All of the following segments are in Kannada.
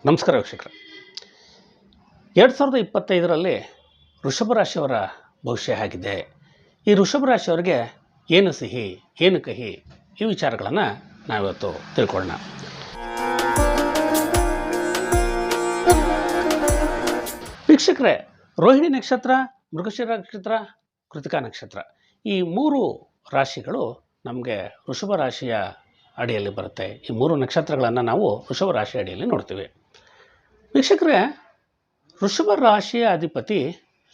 ನಮಸ್ಕಾರ ವೀಕ್ಷಕರೇ. 2025ರಲ್ಲಿ ವೃಷಭ ರಾಶಿಯವರ ಭವಿಷ್ಯ ಆಗಿದೆ. ಈ ವೃಷಭ ರಾಶಿಯವರಿಗೆ ಏನು ಸಿಹಿ ಏನು ಕಹಿ ಈ ವಿಚಾರಗಳನ್ನು ನಾವಿವತ್ತು ತಿಳ್ಕೊಳ್ಳೋಣ. ವೀಕ್ಷಕರೇ, ರೋಹಿಣಿ ನಕ್ಷತ್ರ, ಮೃಗಶಿರ ನಕ್ಷತ್ರ, ಕೃತಿಕಾ ನಕ್ಷತ್ರ ಈ ಮೂರು ರಾಶಿಗಳು ನಮಗೆ ವೃಷಭ ರಾಶಿಯ ಅಡಿಯಲ್ಲಿ ಬರುತ್ತೆ. ಈ ಮೂರು ನಕ್ಷತ್ರಗಳನ್ನು ನಾವು ವೃಷಭ ರಾಶಿ ಅಡಿಯಲ್ಲಿ ನೋಡ್ತೀವಿ. ವೀಕ್ಷಕರೇ, ವೃಷಭ ರಾಶಿಯ ಅಧಿಪತಿ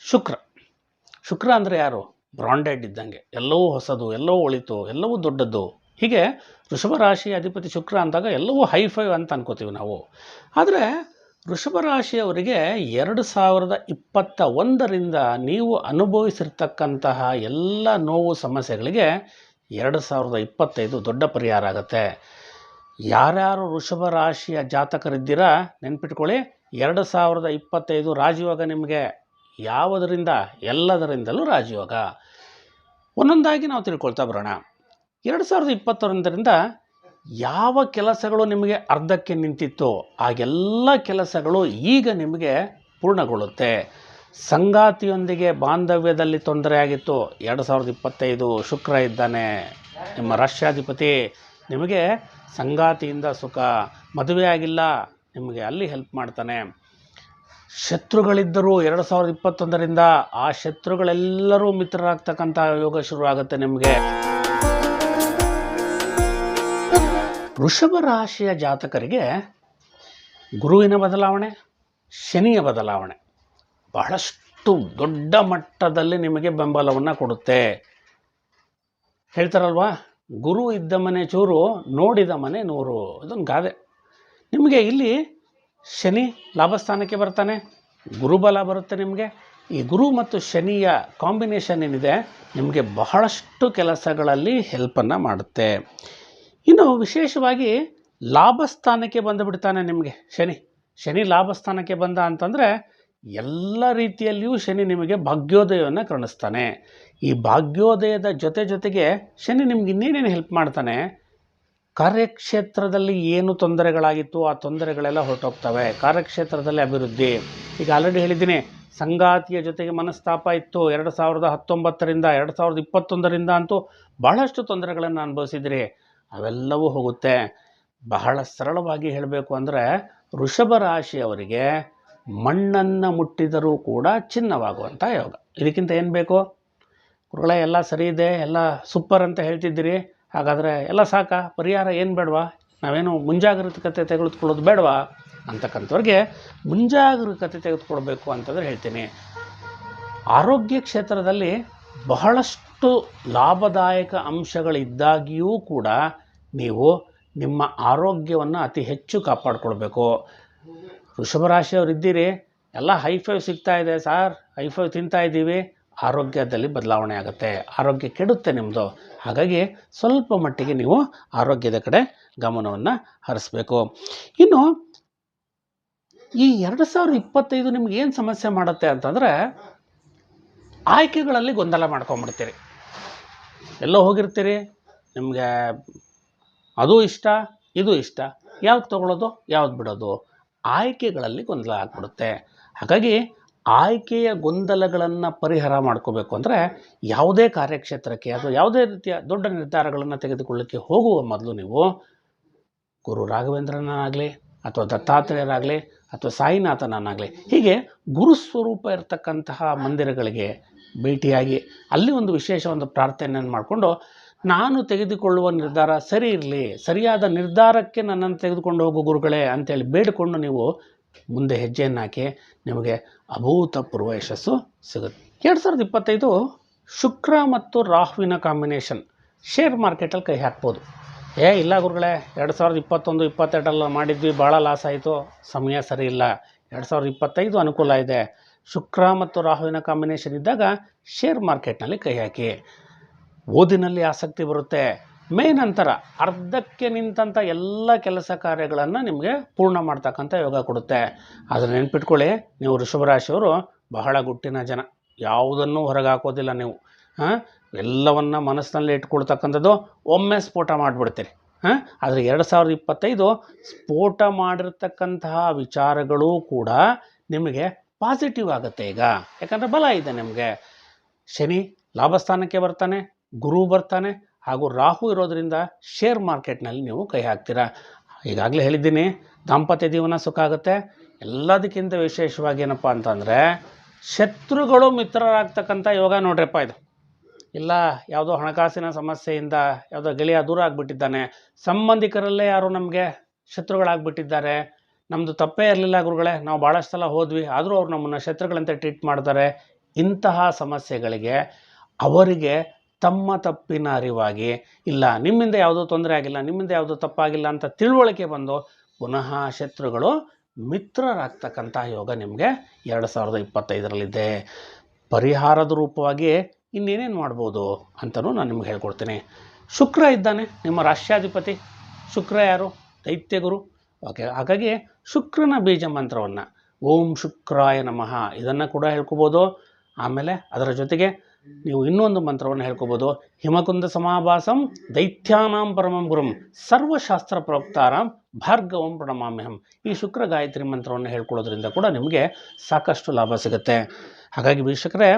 ಶುಕ್ರ ಅಂದರೆ ಯಾರು? ಬ್ರಾಂಡೆಡ್ ಇದ್ದಂಗೆ, ಎಲ್ಲವೂ ಹೊಸದು, ಎಲ್ಲವೂ ಒಳಿತು, ಎಲ್ಲವೂ ದೊಡ್ಡದ್ದು. ಹೀಗೆ ವೃಷಭ ರಾಶಿಯ ಅಧಿಪತಿ ಶುಕ್ರ ಅಂದಾಗ ಎಲ್ಲವೂ ಹೈಫೈ ಅಂತ ಅನ್ಕೋತೀವಿ ನಾವು. ಆದರೆ ವೃಷಭ ರಾಶಿಯವರಿಗೆ 2021ರಿಂದ ನೀವು ಅನುಭವಿಸಿರ್ತಕ್ಕಂತಹ ಎಲ್ಲ ನೋವು ಸಮಸ್ಯೆಗಳಿಗೆ 2025 ದೊಡ್ಡ ಪರಿಹಾರ ಆಗುತ್ತೆ. ಯಾರ್ಯಾರು ವೃಷಭ ರಾಶಿಯ ಜಾತಕರಿದ್ದೀರಾ ನೆನ್ಪಿಟ್ಕೊಳ್ಳಿ, 2025 ರಾಜಯೋಗ ನಿಮಗೆ. ಯಾವುದರಿಂದ? ಎಲ್ಲದರಿಂದಲೂ ರಾಜಯೋಗ. ಒಂದೊಂದಾಗಿ ನಾವು ತಿಳ್ಕೊಳ್ತಾ ಬರೋಣ. 2021ರಿಂದ ಯಾವ ಕೆಲಸಗಳು ನಿಮಗೆ ಅರ್ಧಕ್ಕೆ ನಿಂತಿತ್ತು ಆ ಎಲ್ಲ ಕೆಲಸಗಳು ಈಗ ನಿಮಗೆ ಪೂರ್ಣಗೊಳ್ಳುತ್ತೆ. ಸಂಗಾತಿಯೊಂದಿಗೆ ಬಾಂಧವ್ಯದಲ್ಲಿ ತೊಂದರೆ ಆಗಿತ್ತು, 2025 ಶುಕ್ರ ಇದ್ದಾನೆ ನಿಮ್ಮ ರಾಷ್ಟ್ರಾಧಿಪತಿ. ನಿಮಗೆ ಸಂಗಾತಿಯಿಂದ ಸುಖ, ಮದುವೆ ಆಗಿಲ್ಲ, ನಿಮಗೆ ಅಲ್ಲಿ ಹೆಲ್ಪ್ ಮಾಡ್ತಾನೆ. ಶತ್ರುಗಳಿದ್ದರೂ 2021ರಿಂದ ಆ ಶತ್ರುಗಳೆಲ್ಲರೂ ಮಿತ್ರರಾಗ್ತಕ್ಕಂಥ ಯೋಗ ಶುರುವಾಗುತ್ತೆ ನಿಮಗೆ. ವೃಷಭ ರಾಶಿಯ ಜಾತಕರಿಗೆ ಗುರುವಿನ ಬದಲಾವಣೆ, ಶನಿಯ ಬದಲಾವಣೆ ಬಹಳಷ್ಟು ದೊಡ್ಡ ಮಟ್ಟದಲ್ಲಿ ನಿಮಗೆ ಬೆಂಬಲವನ್ನು ಕೊಡುತ್ತೆ. ಹೇಳ್ತಾರಲ್ವಾ, ಗುರು ಇದ್ದ ಮನೆ ಚೂರು, ನೋಡಿದ ಮನೆ ನೂರು. ಇದೊಂದು ಗಾದೆ. ನಿಮಗೆ ಇಲ್ಲಿ ಶನಿ ಲಾಭಸ್ಥಾನಕ್ಕೆ ಬರ್ತಾನೆ, ಗುರುಬಲ ಬರುತ್ತೆ ನಿಮಗೆ. ಈ ಗುರು ಮತ್ತು ಶನಿಯ ಕಾಂಬಿನೇಷನ್ ಏನಿದೆ ನಿಮಗೆ ಬಹಳಷ್ಟು ಕೆಲಸಗಳಲ್ಲಿ ಹೆಲ್ಪನ್ನು ಮಾಡುತ್ತೆ. ಇನ್ನು ವಿಶೇಷವಾಗಿ ಲಾಭಸ್ಥಾನಕ್ಕೆ ಬಂದುಬಿಡ್ತಾನೆ ನಿಮಗೆ ಶನಿ ಲಾಭಸ್ಥಾನಕ್ಕೆ ಬಂದ ಅಂತಂದರೆ ಎಲ್ಲ ರೀತಿಯಲ್ಲಿಯೂ ಶನಿ ನಿಮಗೆ ಭಾಗ್ಯೋದಯವನ್ನು ಕರುಣಿಸ್ತಾನೆ. ಈ ಭಾಗ್ಯೋದಯದ ಜೊತೆಗೆ ಶನಿ ನಿಮ್ಗೆ ಇನ್ನೇನೇನು ಹೆಲ್ಪ್ ಮಾಡ್ತಾನೆ? ಕಾರ್ಯಕ್ಷೇತ್ರದಲ್ಲಿ ಏನು ತೊಂದರೆಗಳಾಗಿತ್ತು ಆ ತೊಂದರೆಗಳೆಲ್ಲ ಹೊರಟೋಗ್ತವೆ. ಕಾರ್ಯಕ್ಷೇತ್ರದಲ್ಲಿ ಅಭಿವೃದ್ಧಿ. ಈಗ ಆಲ್ರೆಡಿ ಹೇಳಿದ್ದೀನಿ, ಸಂಗಾತಿಯ ಜೊತೆಗೆ ಮನಸ್ತಾಪ ಇತ್ತು. 2019ರಿಂದ 2021ರಿಂದ ಅಂತೂ ಬಹಳಷ್ಟು ತೊಂದರೆಗಳನ್ನು ಅನುಭವಿಸಿದ್ರಿ. ಅವೆಲ್ಲವೂ ಹೋಗುತ್ತೆ. ಬಹಳ ಸರಳವಾಗಿ ಹೇಳಬೇಕು ಅಂದರೆ ವೃಷಭ ರಾಶಿಯವರಿಗೆ ಮಣ್ಣನ್ನು ಮುಟ್ಟಿದರೂ ಕೂಡ ಚಿನ್ನವಾಗುವಂಥ ಯೋಗ. ಇದಕ್ಕಿಂತ ಏನು ಬೇಕು? ಗುರುಗಳೇ, ಎಲ್ಲ ಸರಿ ಇದೆ, ಎಲ್ಲ ಸೂಪರ್ ಅಂತ ಹೇಳ್ತಿದ್ದೀರಿ, ಹಾಗಾದರೆ ಎಲ್ಲ ಸಾಕಾ? ಪರಿಹಾರ ಏನು ಬೇಡವಾ? ನಾವೇನು ಮುಂಜಾಗ್ರತೆ ತೆಗೆದುಕೊಳ್ಳೋದು ಬೇಡವಾ ಅಂತಕ್ಕಂಥವ್ರಿಗೆ ಮುಂಜಾಗ್ರತೆ ತೆಗೆದುಕೊಳ್ಬೇಕು ಅಂತಂದರೆ ಹೇಳ್ತೀನಿ. ಆರೋಗ್ಯ ಕ್ಷೇತ್ರದಲ್ಲಿ ಬಹಳಷ್ಟು ಲಾಭದಾಯಕ ಅಂಶಗಳಿದ್ದಾಗಿಯೂ ಕೂಡ ನೀವು ನಿಮ್ಮ ಆರೋಗ್ಯವನ್ನು ಅತಿ ಹೆಚ್ಚು ಕಾಪಾಡಿಕೊಳ್ಬೇಕು. ವೃಷಭ ರಾಶಿಯವರು ಇದ್ದೀರಿ, ಎಲ್ಲ ಹೈಫೈ ಸಿಗ್ತಾ ಇದೆ ಸಾರ್, ಹೈಫೈ ತಿಂತಾ ಇದ್ದೀವಿ, ಆರೋಗ್ಯದಲ್ಲಿ ಬದಲಾವಣೆ ಆಗುತ್ತೆ, ಆರೋಗ್ಯ ಕೆಡುತ್ತೆ ನಿಮ್ಮದು. ಹಾಗಾಗಿ ಸ್ವಲ್ಪ ಮಟ್ಟಿಗೆ ನೀವು ಆರೋಗ್ಯದ ಕಡೆ ಗಮನವನ್ನು ಹರಿಸ್ಬೇಕು. ಇನ್ನು ಈ 2025 ನಿಮ್ಗೆ ಏನು ಸಮಸ್ಯೆ ಮಾಡುತ್ತೆ ಅಂತಂದರೆ ಆಯ್ಕೆಗಳಲ್ಲಿ ಗೊಂದಲ ಮಾಡ್ಕೊಂಬಿಡ್ತೀರಿ. ಎಲ್ಲೋ ಹೋಗಿರ್ತೀರಿ, ನಿಮಗೆ ಅದು ಇಷ್ಟ ಇದು ಇಷ್ಟ, ಯಾವ್ದು ತೊಗೊಳ್ಳೋದು ಯಾವ್ದು ಬಿಡೋದು, ಆಯ್ಕೆಗಳಲ್ಲಿ ಗೊಂದಲ ಆಗ್ಬಿಡುತ್ತೆ. ಹಾಗಾಗಿ ಆಯ್ಕೆಯ ಗೊಂದಲಗಳನ್ನು ಪರಿಹಾರ ಮಾಡ್ಕೋಬೇಕು ಅಂದರೆ ಯಾವುದೇ ಕಾರ್ಯಕ್ಷೇತ್ರಕ್ಕೆ ಅಥವಾ ಯಾವುದೇ ರೀತಿಯ ದೊಡ್ಡ ನಿರ್ಧಾರಗಳನ್ನು ತೆಗೆದುಕೊಳ್ಳಲಿಕ್ಕೆ ಹೋಗುವ ಮೊದಲು ನೀವು ಗುರು ರಾಘವೇಂದ್ರನಾಗಲಿ ಅಥವಾ ದತ್ತಾತ್ರೇಯರಾಗಲಿ ಅಥವಾ ಸಾಯಿನಾಥನನ್ನಾಗಲಿ ಹೀಗೆ ಗುರುಸ್ವರೂಪ ಇರತಕ್ಕಂತಹ ಮಂದಿರಗಳಿಗೆ ಭೇಟಿಯಾಗಿ ಅಲ್ಲಿ ಒಂದು ವಿಶೇಷ ಒಂದು ಪ್ರಾರ್ಥನೆಯನ್ನು ಮಾಡಿಕೊಂಡು, ನಾನು ತೆಗೆದುಕೊಳ್ಳುವ ನಿರ್ಧಾರ ಸರಿ ಇರಲಿ, ಸರಿಯಾದ ನಿರ್ಧಾರಕ್ಕೆ ನನ್ನನ್ನು ತೆಗೆದುಕೊಂಡು ಹೋಗೋ ಗುರುಗಳೇ ಅಂತೇಳಿ ಬೇಡಿಕೊಂಡು ನೀವು ಮುಂದೆ ಹೆಜ್ಜೆಯನ್ನು ಹಾಕಿ ನಿಮಗೆ ಅಭೂತಪೂರ್ವ ಯಶಸ್ಸು ಸಿಗುತ್ತೆ. 2025 ಶುಕ್ರ ಮತ್ತು ರಾಹುವಿನ ಕಾಂಬಿನೇಷನ್ ಶೇರ್ ಮಾರ್ಕೆಟಲ್ಲಿ ಕೈ ಹಾಕ್ಬೋದು. ಇಲ್ಲ ಗುರುಗಳೇ, 2021-22 ಮಾಡಿದ್ವಿ, ಭಾಳ ಲಾಸ್ ಆಯಿತು, ಸಮಯ ಸರಿ ಇಲ್ಲ. 2025 ಅನುಕೂಲ ಇದೆ. ಶುಕ್ರ ಮತ್ತು ರಾಹುವಿನ ಕಾಂಬಿನೇಷನ್ ಇದ್ದಾಗ ಶೇರ್ ಮಾರ್ಕೆಟ್ನಲ್ಲಿ ಕೈ ಹಾಕಿ. ಓದಿನಲ್ಲಿ ಆಸಕ್ತಿ ಬರುತ್ತೆ. ಮೇ ನಂತರ ಅರ್ಧಕ್ಕೆ ನಿಂತಹ ಎಲ್ಲ ಕೆಲಸ ಕಾರ್ಯಗಳನ್ನು ನಿಮಗೆ ಪೂರ್ಣ ಮಾಡ್ತಕ್ಕಂಥ ಯೋಗ ಕೊಡುತ್ತೆ. ಆದರೆ ನೆನ್ಪಿಟ್ಕೊಳ್ಳಿ, ನೀವು ವೃಷಭ ರಾಶಿಯವರು ಬಹಳ ಗುಟ್ಟಿನ ಜನ, ಯಾವುದನ್ನೂ ಹೊರಗೆ ಹಾಕೋದಿಲ್ಲ ನೀವು. ಎಲ್ಲವನ್ನ ಮನಸ್ಸಿನಲ್ಲಿ ಇಟ್ಕೊಳ್ತಕ್ಕಂಥದ್ದು ಒಮ್ಮೆ ಸ್ಫೋಟ ಮಾಡಿಬಿಡ್ತೀರಿ. ಆದರೆ 2025 ಸ್ಫೋಟ ಮಾಡಿರ್ತಕ್ಕಂತಹ ವಿಚಾರಗಳೂ ಕೂಡ ನಿಮಗೆ ಪಾಸಿಟಿವ್ ಆಗುತ್ತೆ ಈಗ. ಯಾಕಂದರೆ ಬಲ ಇದೆ ನಿಮಗೆ. ಶನಿ ಲಾಭಸ್ಥಾನಕ್ಕೆ ಬರ್ತಾನೆ, ಗುರು ಬರ್ತಾನೆ, ಹಾಗೂ ರಾಹು ಇರೋದರಿಂದ ಶೇರ್ ಮಾರ್ಕೆಟ್ನಲ್ಲಿ ನೀವು ಕೈ ಹಾಕ್ತೀರಾ. ಈಗಾಗಲೇ ಹೇಳಿದ್ದೀನಿ, ದಾಂಪತ್ಯ ಜೀವನ ಸುಖ ಆಗುತ್ತೆ. ಎಲ್ಲದಕ್ಕಿಂತ ವಿಶೇಷವಾಗಿ ಏನಪ್ಪ ಅಂತಂದರೆ ಶತ್ರುಗಳು ಮಿತ್ರರಾಗ್ತಕ್ಕಂಥ ಯೋಗ ನೋಡ್ರಪ್ಪ ಇದು. ಇಲ್ಲ ಯಾವುದೋ ಹಣಕಾಸಿನ ಸಮಸ್ಯೆಯಿಂದ ಯಾವುದೋ ಗೆಳೆಯ ದೂರ ಆಗಿಬಿಟ್ಟಿದ್ದಾನೆ, ಸಂಬಂಧಿಕರಲ್ಲೇ ಯಾರು ನಮಗೆ ಶತ್ರುಗಳಾಗ್ಬಿಟ್ಟಿದ್ದಾರೆ, ನಮ್ಮದು ತಪ್ಪೇ ಇರಲಿಲ್ಲ ಗುರುಗಳೇ, ನಾವು ಭಾಳಷ್ಟು ಸಲ ಹೋದ್ವಿ ಆದರೂ ಅವ್ರು ನಮ್ಮನ್ನು ಶತ್ರುಗಳಂತೆ ಟ್ರೀಟ್ ಮಾಡ್ತಾರೆ. ಇಂತಹ ಸಮಸ್ಯೆಗಳಿಗೆ ಅವರಿಗೆ ತಮ್ಮ ತಪ್ಪಿನ ಅರಿವಾಗಿ, ಇಲ್ಲ ನಿಮ್ಮಿಂದ ಯಾವುದೂ ತೊಂದರೆ ಆಗಿಲ್ಲ, ನಿಮ್ಮಿಂದ ಯಾವುದೂ ತಪ್ಪಾಗಿಲ್ಲ ಅಂತ ತಿಳುವಳಿಕೆ ಬಂದು ಪುನಃ ಶತ್ರುಗಳು ಮಿತ್ರರಾಗ್ತಕ್ಕಂಥ ಯೋಗ ನಿಮಗೆ 2025ರಲ್ಲಿದೆ. ಪರಿಹಾರದ ರೂಪವಾಗಿ ಇನ್ನೇನೇನು ಮಾಡ್ಬೋದು ಅಂತಲೂ ನಾನು ನಿಮ್ಗೆ ಹೇಳ್ಕೊಡ್ತೀನಿ. ಶುಕ್ರ ಇದ್ದಾನೆ, ನಿಮ್ಮ ರಾಷ್ಟ್ರಾಧಿಪತಿ. ಶುಕ್ರ ಯಾರು? ದೈತ್ಯಗುರು. ಓಕೆ, ಹಾಗಾಗಿ ಶುಕ್ರನ ಬೀಜ ಮಂತ್ರವನ್ನು ಓಂ ಶುಕ್ರಾಯ ನಮಃ ಇದನ್ನು ಕೂಡ ಹೇಳ್ಕೊಬೋದು. ಆಮೇಲೆ ಅದರ ಜೊತೆಗೆ ನೀವು ಇನ್ನೊಂದು ಮಂತ್ರವನ್ನು ಹೇಳ್ಕೊಬೋದು, ಹಿಮಕುಂದ ಸಮಾಭಾಸಂ ದೈತ್ಯಾನಾಂ ಪರಮಂ ಗುರುಂ ಸರ್ವಶಾಸ್ತ್ರ ಪ್ರೋಕ್ತಾರಾಂ ಭಾರ್ಗವಂ ಪ್ರಣಮಾಮ್ಯಹಂ. ಈ ಶುಕ್ರ ಗಾಯತ್ರಿ ಮಂತ್ರವನ್ನು ಹೇಳ್ಕೊಳ್ಳೋದ್ರಿಂದ ಕೂಡ ನಿಮಗೆ ಸಾಕಷ್ಟು ಲಾಭ ಸಿಗುತ್ತೆ. ಹಾಗಾಗಿ ವೀಕ್ಷಕರೇ,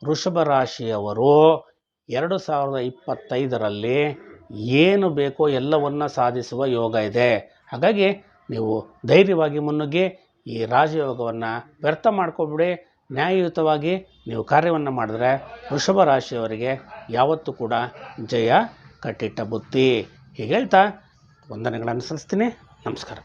ವೃಷಭ ರಾಶಿಯವರು 2025ರಲ್ಲಿ ಏನು ಬೇಕೋ ಎಲ್ಲವನ್ನು ಸಾಧಿಸುವ ಯೋಗ ಇದೆ. ಹಾಗಾಗಿ ನೀವು ಧೈರ್ಯವಾಗಿ ಮುನ್ನುಗ್ಗಿ ಈ ರಾಜಯೋಗವನ್ನು ವ್ಯರ್ಥ ಮಾಡ್ಕೊಬಿಡಿ. ನ್ಯಾಯಯುತವಾಗಿ ನೀವು ಕಾರ್ಯವನ್ನು ಮಾಡಿದ್ರೆ ವೃಷಭ ರಾಶಿಯವರಿಗೆ ಯಾವತ್ತೂ ಕೂಡ ಜಯ ಕಟ್ಟಿಟ್ಟ ಬುತ್ತಿ. ಹೀಗೆ ಹೇಳ್ತಾ ವಂದನೆಗಳನ್ನು ಸಲ್ಲಿಸ್ತೀನಿ. ನಮಸ್ಕಾರ.